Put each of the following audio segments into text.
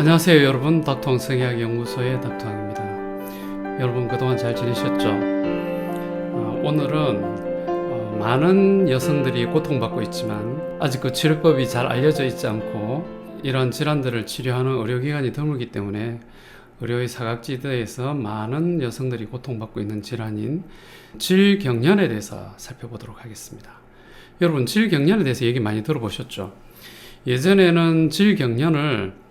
안녕하세요 여러분, 닥터왕 성의학연구소의 닥터왕입니다. 여러분 그동안 잘 지내셨죠? 오늘은 많은 여성들이 고통받고 있지만 아직 그 치료법이 잘 알려져 있지 않고 이런 질환들을 치료하는 의료기관이 드물기 때문에 의료의 사각지대에서 많은 여성들이 고통받고 있는 질환인 질경련에 대해서 살펴보도록 하겠습니다. 여러분, 질경련에 대해서 얘기 많이 들어보셨죠? 예전에는 질경련을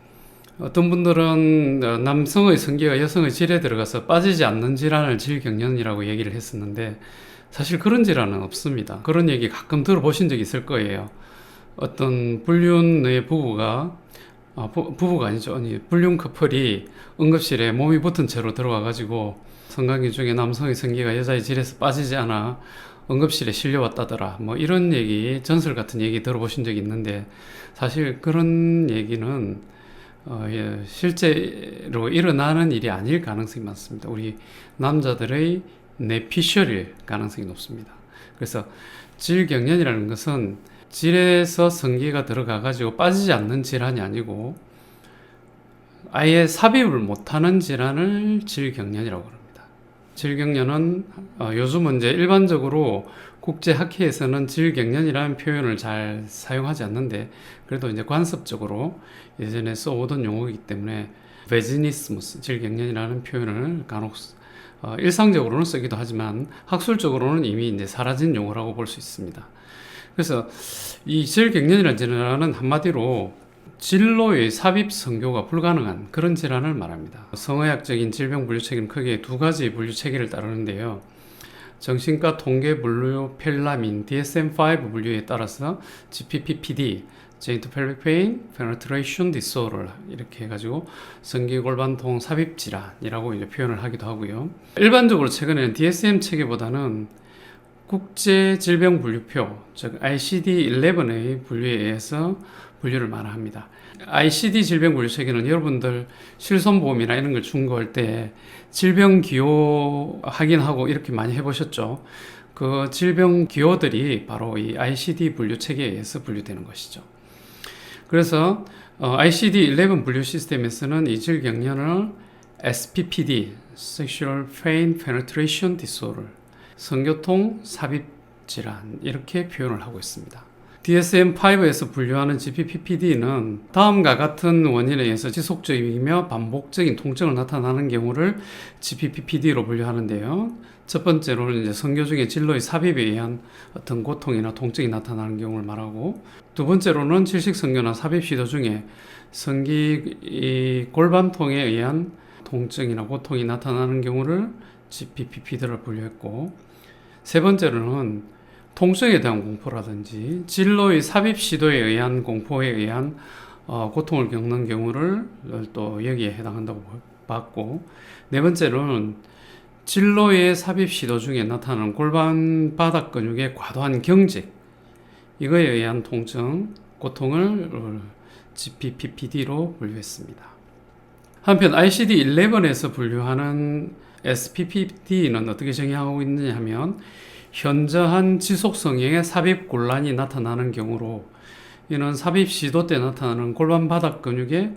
어떤 분들은 남성의 성기가 여성의 질에 들어가서 빠지지 않는 질환을 질경련이라고 얘기를 했었는데 사실 그런 질환은 없습니다. 그런 얘기 가끔 들어보신 적 있을 거예요. 어떤 불륜의 부부가 부부가 아니죠. 불륜 커플이 응급실에 몸이 붙은 채로 들어와가지고 성관계 중에 남성의 성기가 여자의 질에서 빠지지 않아 응급실에 실려왔다더라. 뭐 이런 얘기, 전설 같은 얘기 들어보신 적이 있는데 사실 그런 얘기는 실제로 일어나는 일이 아닐 가능성이 많습니다. 우리 남자들의 내피셜일 가능성이 높습니다. 그래서 질경련이라는 것은 질에서 성기가 들어가가지고 빠지지 않는 질환이 아니고 아예 삽입을 못하는 질환을 질경련이라고 합니다. 질경련은 요즘은 이제 일반적으로 국제학회에서는 질경련이라는 표현을 잘 사용하지 않는데 그래도 이제 관습적으로 예전에 써오던 용어이기 때문에 베지니스무스, 질경련이라는 표현을 간혹 일상적으로는 쓰기도 하지만 학술적으로는 이미 이제 사라진 용어라고 볼 수 있습니다. 그래서 이 질경련이라는 질환은 한마디로 진로의 삽입 선교가 불가능한 그런 질환을 말합니다. 성의학적인 질병 분류 체계는 크게 두 가지 분류 체계를 따르는데요. 정신과 통계 분류 펠라민 DSM-5 분류에 따라서 GPPPD, Genital Pelvic Pain, Penetration Disorder 이렇게 해가지고 성기골반통 삽입 질환이라고 이제 표현을 하기도 하고요. 일반적으로 최근에는 DSM 체계보다는 국제 질병 분류표, 즉 ICD-11의 분류에 의해서 분류를 많이 합니다. ICD 질병 분류 체계는 여러분들 실손보험이나 이런 걸 준거할 때 질병 기호 확인하고 이렇게 많이 해보셨죠? 그 질병 기호들이 바로 이 ICD 분류 체계에 의해서 분류되는 것이죠. 그래서 ICD-11 분류 시스템에서는 이 질경련을 SPPD, Sexual Pain Penetration Disorder, 성교통 삽입 질환 이렇게 표현을 하고 있습니다. DSM-5에서 분류하는 GPPPD는 다음과 같은 원인에 의해서 지속적이며 반복적인 통증을 나타나는 경우를 GPPPD로 분류하는데요. 첫 번째로는 이제 성교 중에 진로의 삽입에 의한 어떤 고통이나 통증이 나타나는 경우를 말하고, 두 번째로는 질식성교나 삽입 시도 중에 성기 골반통에 의한 통증이나 고통이 나타나는 경우를 GPPPD로 분류했고, 세 번째로는 통증에 대한 공포라든지 진로의 삽입 시도에 의한 공포에 의한 고통을 겪는 경우를 또 여기에 해당한다고 봤고, 네 번째로는 진로의 삽입 시도 중에 나타나는 골반 바닥 근육의 과도한 경직 이거에 의한 통증, 고통을 GPPPD로 분류했습니다. 한편 ICD-11에서 분류하는 SPPD는 어떻게 정의하고 있느냐 하면 현저한 지속 성형의 삽입 곤란이 나타나는 경우로, 이는 삽입 시도 때 나타나는 골반 바닥 근육의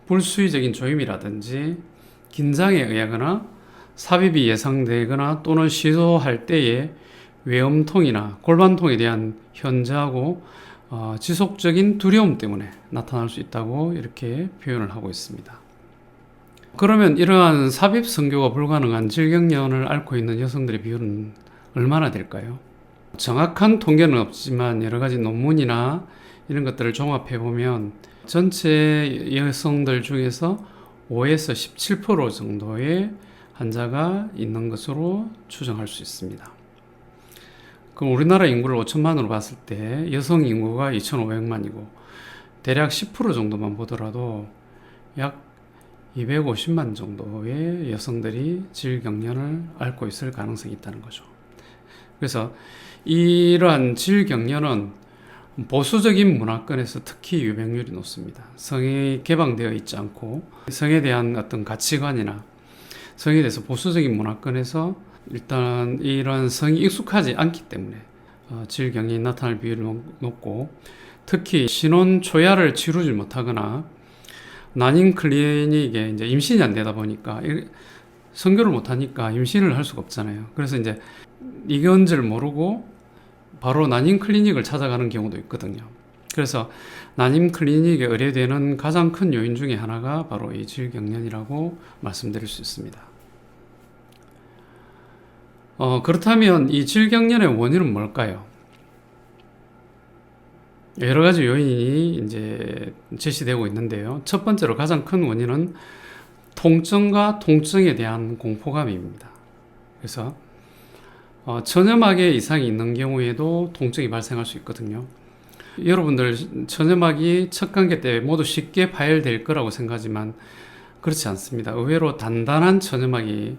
불수의적인 조임이라든지 긴장에 의하거나 삽입이 예상되거나 또는 시도할 때의 외음통이나 골반통에 대한 현저하고 지속적인 두려움 때문에 나타날 수 있다고 이렇게 표현을 하고 있습니다. 그러면 이러한 삽입 선교가 불가능한 질경련을 앓고 있는 여성들의 비율은 얼마나 될까요? 정확한 통계는 없지만 여러 가지 논문이나 이런 것들을 종합해 보면 전체 여성들 중에서 5에서 17% 정도의 환자가 있는 것으로 추정할 수 있습니다. 그럼 우리나라 인구를 5천만으로 봤을 때 여성 인구가 2,500만이고 대략 10% 정도만 보더라도 약 250만 정도의 여성들이 질경련을 앓고 있을 가능성이 있다는 거죠. 그래서 이러한 질경련은 보수적인 문화권에서 특히 유병률이 높습니다. 성이 개방되어 있지 않고 성에 대한 어떤 가치관이나 성에 대해서 보수적인 문화권에서 일단 이런 성이 익숙하지 않기 때문에 질경련이 나타날 비율이 높고, 특히 신혼 초야를 치르지 못하거나 난임 클리닉에 이제 임신이 안 되다 보니까 선교를 못 하니까 임신을 할 수가 없잖아요. 그래서 이제 이건지를 모르고 바로 난임 클리닉을 찾아가는 경우도 있거든요. 그래서 난임 클리닉에 의뢰되는 가장 큰 요인 중에 하나가 바로 이 질경련이라고 말씀드릴 수 있습니다. 그렇다면 이 질경련의 원인은 뭘까요? 여러 가지 요인이 이제 제시되고 있는데요. 첫 번째로 가장 큰 원인은 통증과 통증에 대한 공포감입니다. 그래서 천여막에 이상이 있는 경우에도 통증이 발생할 수 있거든요. 여러분들 천여막이 첫 관계 때 모두 쉽게 파열될 거라고 생각하지만 그렇지 않습니다. 의외로 단단한 천여막이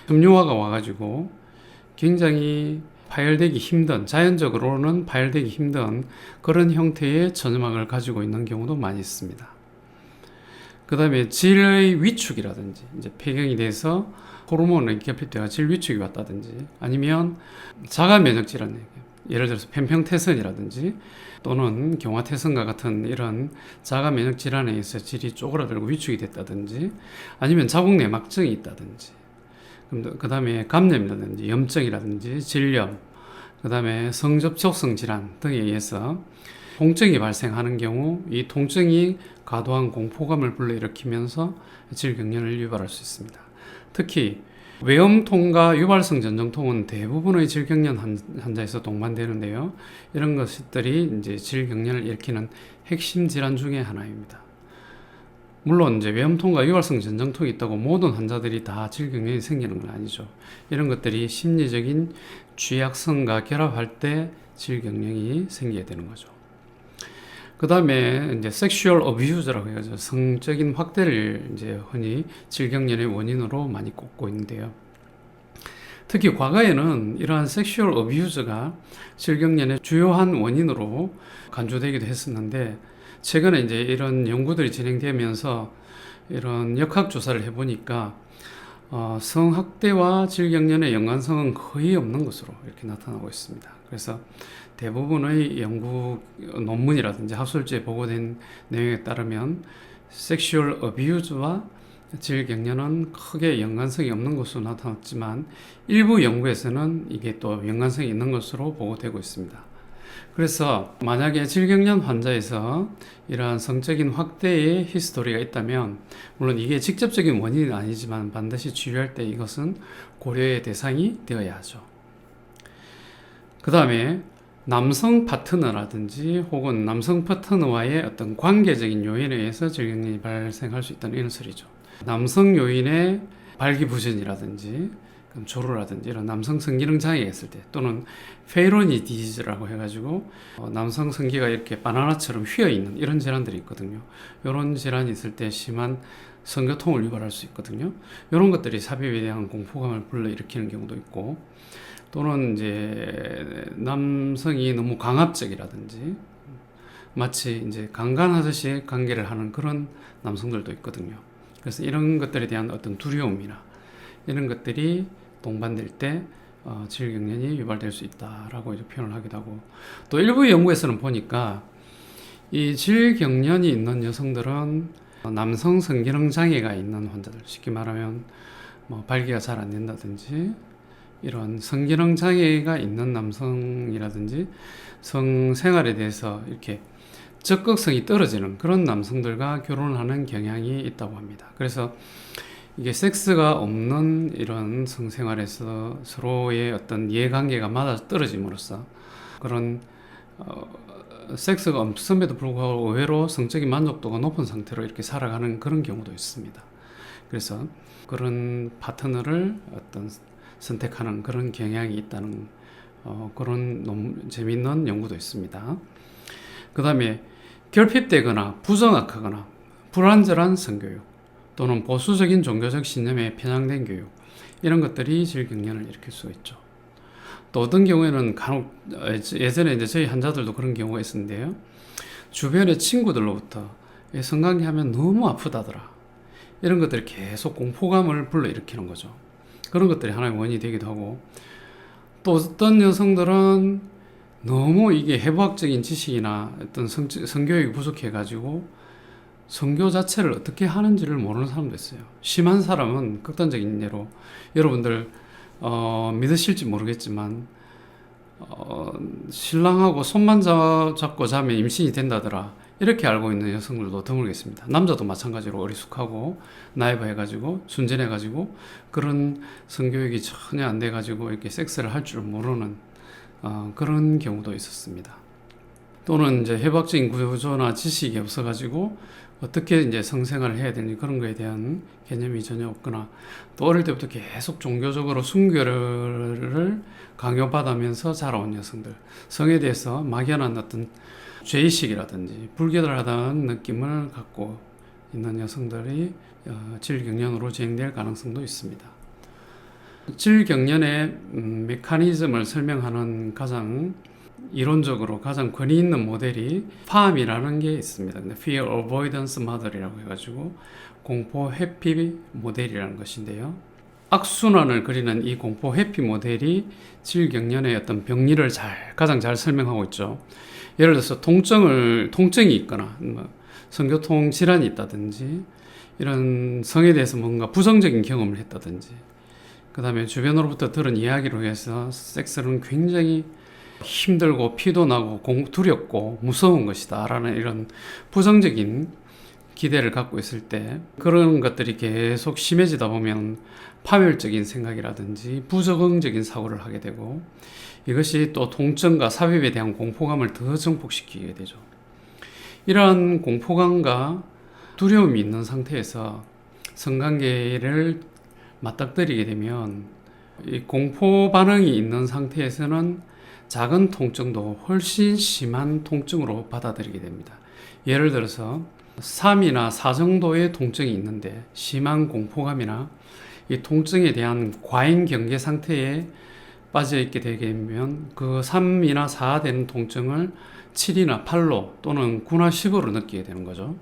섬유화가 와가지고 굉장히 파열되기 힘든, 자연적으로는 파열되기 힘든 그런 형태의 천여막을 가지고 있는 경우도 많이 있습니다. 그 다음에 질의 위축이라든지 이제 폐경이 돼서 호르몬이 결핍되어 질 위축이 왔다든지 아니면 자가 면역 질환, 예를 들어서 편평태선이라든지 또는 경화태선과 같은 이런 자가 면역 질환에 의해서 질이 쪼그라들고 위축이 됐다든지 아니면 자궁 내막증이 있다든지 그 다음에 감염이라든지 염증이라든지 질염 그 다음에 성접촉성 질환 등에 의해서 통증이 발생하는 경우 이 통증이 과도한 공포감을 불러일으키면서 질경련을 유발할 수 있습니다. 특히 외염통과 유발성 전정통은 대부분의 질경련 환자에서 동반되는데요. 이런 것들이 이제 질경련을 일으키는 핵심 질환 중에 하나입니다. 물론 이제 외염통과 유발성 전정통이 있다고 모든 환자들이 다 질경련이 생기는 건 아니죠. 이런 것들이 심리적인 취약성과 결합할 때 질경련이 생기게 되는 거죠. 그 다음에 이제 섹슈얼 어뷰즈라고 해가지고 성적인 확대를 이제 흔히 질경련의 원인으로 많이 꼽고 있는데요. 특히 과거에는 이러한 섹슈얼 어뷰즈가 질경련의 주요한 원인으로 간주되기도 했었는데 최근에 이제 이런 연구들이 진행되면서 이런 역학 조사를 해보니까 성학대와 질경련의 연관성은 거의 없는 것으로 이렇게 나타나고 있습니다. 그래서 대부분의 연구 논문이라든지 학술지에 보고된 내용에 따르면 섹슈얼 어뷰즈와 질경련은 크게 연관성이 없는 것으로 나타났지만 일부 연구에서는 이게 또 연관성이 있는 것으로 보고되고 있습니다. 그래서 만약에 질경련 환자에서 이러한 성적인 확대의 히스토리가 있다면 물론 이게 직접적인 원인은 아니지만 반드시 치료할 때 이것은 고려의 대상이 되어야 하죠. 그 다음에 남성 파트너라든지 혹은 남성 파트너와의 어떤 관계적인 요인에 의해서 질경련이 발생할 수 있다는 이런 소리죠. 남성 요인의 발기부전이라든지 조루라든지 이런 남성 성기능 장애가 있을 때 또는 페이로니 디지즈라고 해가지고 남성 성기가 이렇게 바나나처럼 휘어있는 이런 질환들이 있거든요. 이런 질환이 있을 때 심한 성교통을 유발할 수 있거든요. 이런 것들이 삽입에 대한 공포감을 불러일으키는 경우도 있고 또는 이제 남성이 너무 강압적이라든지 마치 이제 강간하듯이 관계를 하는 그런 남성들도 있거든요. 그래서 이런 것들에 대한 어떤 두려움이나 이런 것들이 동반될 때 질경련이 유발될 수 있다라고 이제 표현을 하기도 하고 또 일부 연구에서는 보니까 이 질경련이 있는 여성들은 남성 성기능 장애가 있는 환자들 쉽게 말하면 뭐 발기가 잘 안 된다든지 이런 성기능 장애가 있는 남성이라든지 성생활에 대해서 이렇게 적극성이 떨어지는 그런 남성들과 결혼하는 경향이 있다고 합니다. 그래서 이게 섹스가 없는 이런 성생활에서 서로의 어떤 이해관계가 맞아 떨어짐으로써 그런 섹스가 없음에도 불구하고 의외로 성적인 만족도가 높은 상태로 이렇게 살아가는 그런 경우도 있습니다. 그래서 그런 파트너를 어떤 선택하는 그런 경향이 있다는 그런 재미있는 연구도 있습니다. 그 다음에 결핍되거나 부정확하거나 불완전한 성교육 또는 보수적인 종교적 신념에 편향된 교육 이런 것들이 질경련을 일으킬 수가 있죠. 또 어떤 경우에는 간혹 예전에 이제 저희 환자들도 그런 경우가 있었는데요. 주변의 친구들로부터 성관계하면 너무 아프다더라 이런 것들이 계속 공포감을 불러일으키는 거죠. 그런 것들이 하나의 원인이 되기도 하고 또 어떤 여성들은 너무 이게 해부학적인 지식이나 어떤 성교육이 부족해가지고 선교 자체를 어떻게 하는지를 모르는 사람도 있어요. 심한 사람은 극단적인 예로 여러분들 믿으실지 모르겠지만 신랑하고 손만 잡고 자면 임신이 된다더라 이렇게 알고 있는 여성들도 드물겠습니다. 남자도 마찬가지로 어리숙하고 나이브해가지고 순진해가지고 그런 성교육이 전혀 안 돼가지고 이렇게 섹스를 할 줄 모르는 그런 경우도 있었습니다. 또는 이제 해박적인 구조나 지식이 없어가지고 어떻게 이제 성생활을 해야 되는지 그런 거에 대한 개념이 전혀 없거나 또 어릴 때부터 계속 종교적으로 순교를 강요받으면서 자라온 여성들, 성에 대해서 막연한 어떤 죄의식이라든지 불결하다는 느낌을 갖고 있는 여성들이 질경련으로 진행될 가능성도 있습니다. 질경련의 메커니즘을 설명하는 가장 이론적으로 가장 권위 있는 모델이 FAM이라는 게 있습니다. 근데 Fear Avoidance Model이라고 해가지고 공포 회피 모델이라는 것인데요. 악순환을 그리는 이 공포 회피 모델이 질경련의 어떤 병리를 가장 잘 설명하고 있죠. 예를 들어서 통증이 있거나 성교통 질환이 있다든지 이런 성에 대해서 뭔가 부정적인 경험을 했다든지 그 다음에 주변으로부터 들은 이야기로 해서 섹스는 굉장히 힘들고 피도 나고 두렵고 무서운 것이다 라는 이런 부정적인 기대를 갖고 있을 때 그런 것들이 계속 심해지다 보면 파멸적인 생각이라든지 부적응적인 사고를 하게 되고 이것이 또 통증과 삽입에 대한 공포감을 더 증폭시키게 되죠. 이러한 공포감과 두려움이 있는 상태에서 성관계를 맞닥뜨리게 되면 이 공포 반응이 있는 상태에서는 작은 통증도 훨씬 심한 통증으로 받아들이게 됩니다. 예를 들어서 3이나 4 정도의 통증이 있는데 심한 공포감이나 이 통증에 대한 과잉 경계 상태에 빠져 있게 되면 그 3이나 4 되는 통증을 7이나 8로 또는 9나 10으로 느끼게 되는 거죠.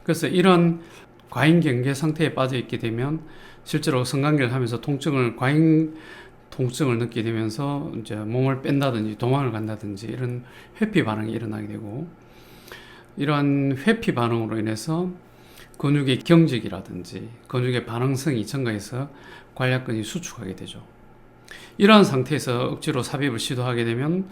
그래서 이런 과잉 경계 상태에 빠져 있게 되면 실제로 성관계를 하면서 과잉 통증을 느끼게 되면서 이제 몸을 뺀다든지 도망을 간다든지 이런 회피 반응이 일어나게 되고 이러한 회피 반응으로 인해서 근육의 경직이라든지 근육의 반응성이 증가해서 관략근이 수축하게 되죠. 이러한 상태에서 억지로 삽입을 시도하게 되면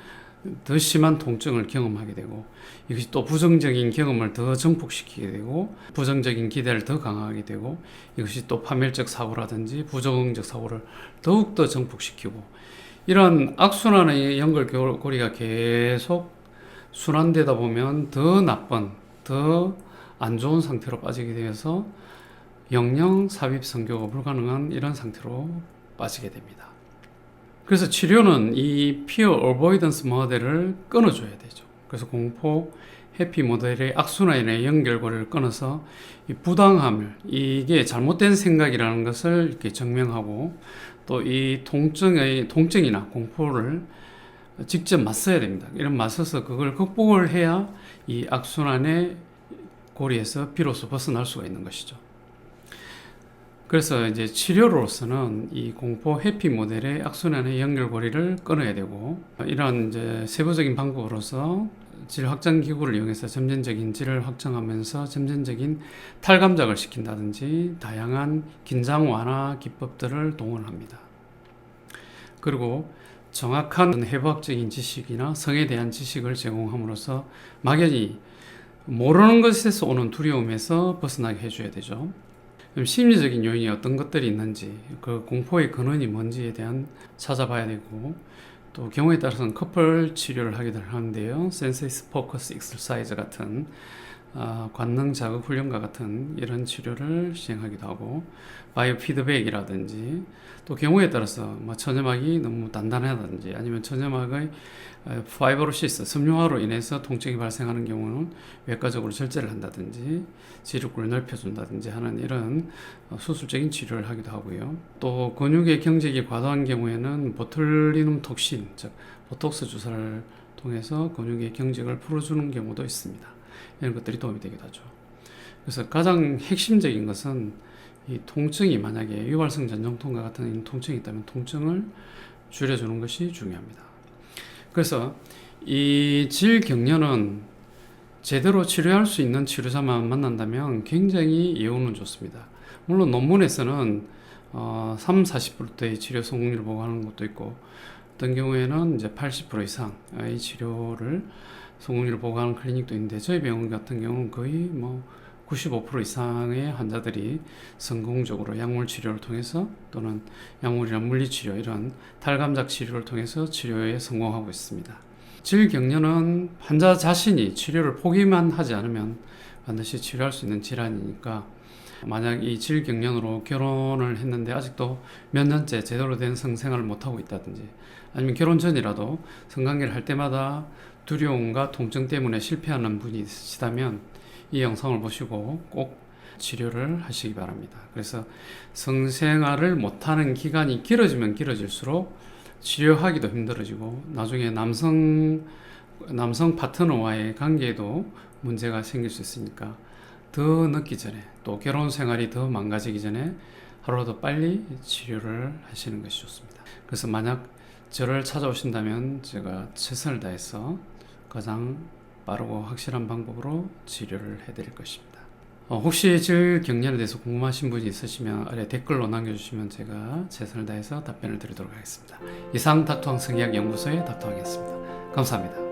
더 심한 통증을 경험하게 되고 이것이 또 부정적인 경험을 더 증폭시키게 되고 부정적인 기대를 더 강하게 되고 이것이 또 파멸적 사고라든지 부정적 사고를 더욱더 증폭시키고 이런 악순환의 연결고리가 계속 순환되다 보면 더 나쁜 더 안 좋은 상태로 빠지게 되어서 영영 삽입 성교가 불가능한 이런 상태로 빠지게 됩니다. 그래서 치료는 이 Fear Avoidance 모델을 끊어줘야 되죠. 그래서 공포 회피 모델의 악순환의 연결고리를 끊어서 이 부당함을 이게 잘못된 생각이라는 것을 이렇게 증명하고 또 이 통증이나 공포를 직접 맞서야 됩니다. 이런 맞서서 그걸 극복을 해야 이 악순환의 고리에서 비로소 벗어날 수가 있는 것이죠. 그래서 이제 치료로서는 이 공포 회피 모델의 악순환의 연결고리를 끊어야 되고 이런 이제 세부적인 방법으로서 질 확장 기구를 이용해서 점진적인 질을 확장하면서 점진적인 탈감작을 시킨다든지 다양한 긴장 완화 기법들을 동원합니다. 그리고 정확한 해부학적인 지식이나 성에 대한 지식을 제공함으로써 막연히 모르는 것에서 오는 두려움에서 벗어나게 해줘야 되죠. 심리적인 요인이 어떤 것들이 있는지 그 공포의 근원이 뭔지에 대한 찾아봐야 되고 또 경우에 따라서는 커플 치료를 하기도 하는데요. 센세이스 포커스 익서사이즈 같은 관능 자극 훈련과 같은 이런 치료를 시행하기도 하고 바이오 피드백이라든지 또 경우에 따라서 뭐 천여막이 너무 단단하다든지 아니면 천여막의 파이브로시스 섬유화로 인해서 통증이 발생하는 경우는 외과적으로 절제를 한다든지 지력골을 넓혀준다든지 하는 이런 수술적인 치료를 하기도 하고요. 또 근육의 경직이 과도한 경우에는 보툴리눔 톡신 즉 보톡스 주사를 통해서 근육의 경직을 풀어주는 경우도 있습니다. 이런 것들이 도움이 되기도 하죠. 그래서 가장 핵심적인 것은 이 통증이 만약에 유발성 전정통과 같은 통증이 있다면 통증을 줄여주는 것이 중요합니다. 그래서 이 질경련은 제대로 치료할 수 있는 치료자만 만난다면 굉장히 예후는 좋습니다. 물론 논문에서는 3, 40%의 치료 성공률을 보고하는 것도 있고 어떤 경우에는 이제 80% 이상의 치료를 성공률을 보고하는 클리닉도 있는데 저희 병원 같은 경우는 거의 뭐 95% 이상의 환자들이 성공적으로 약물 치료를 통해서 또는 약물이나 물리치료 이런 탈감작 치료를 통해서 치료에 성공하고 있습니다. 질경련은 환자 자신이 치료를 포기만 하지 않으면 반드시 치료할 수 있는 질환이니까 만약 이 질경련으로 결혼을 했는데 아직도 몇 년째 제대로 된 성생활을 못하고 있다든지 아니면 결혼 전이라도 성관계를 할 때마다 두려움과 통증 때문에 실패하는 분이 있으시다면 이 영상을 보시고 꼭 치료를 하시기 바랍니다. 그래서 성생활을 못하는 기간이 길어지면 길어질수록 치료하기도 힘들어지고 나중에 남성 파트너와의 관계에도 문제가 생길 수 있으니까 더 늦기 전에 또 결혼 생활이 더 망가지기 전에 하루라도 빨리 치료를 하시는 것이 좋습니다. 그래서 만약 저를 찾아오신다면 제가 최선을 다해서 가장 빠르고 확실한 방법으로 치료를 해드릴 것입니다. 혹시 질경련에 대해서 궁금하신 분이 있으시면 아래 댓글로 남겨주시면 제가 최선을 다해서 답변을 드리도록 하겠습니다. 이상 닥터왕 성의학 연구소의 닥터왕이었습니다. 감사합니다.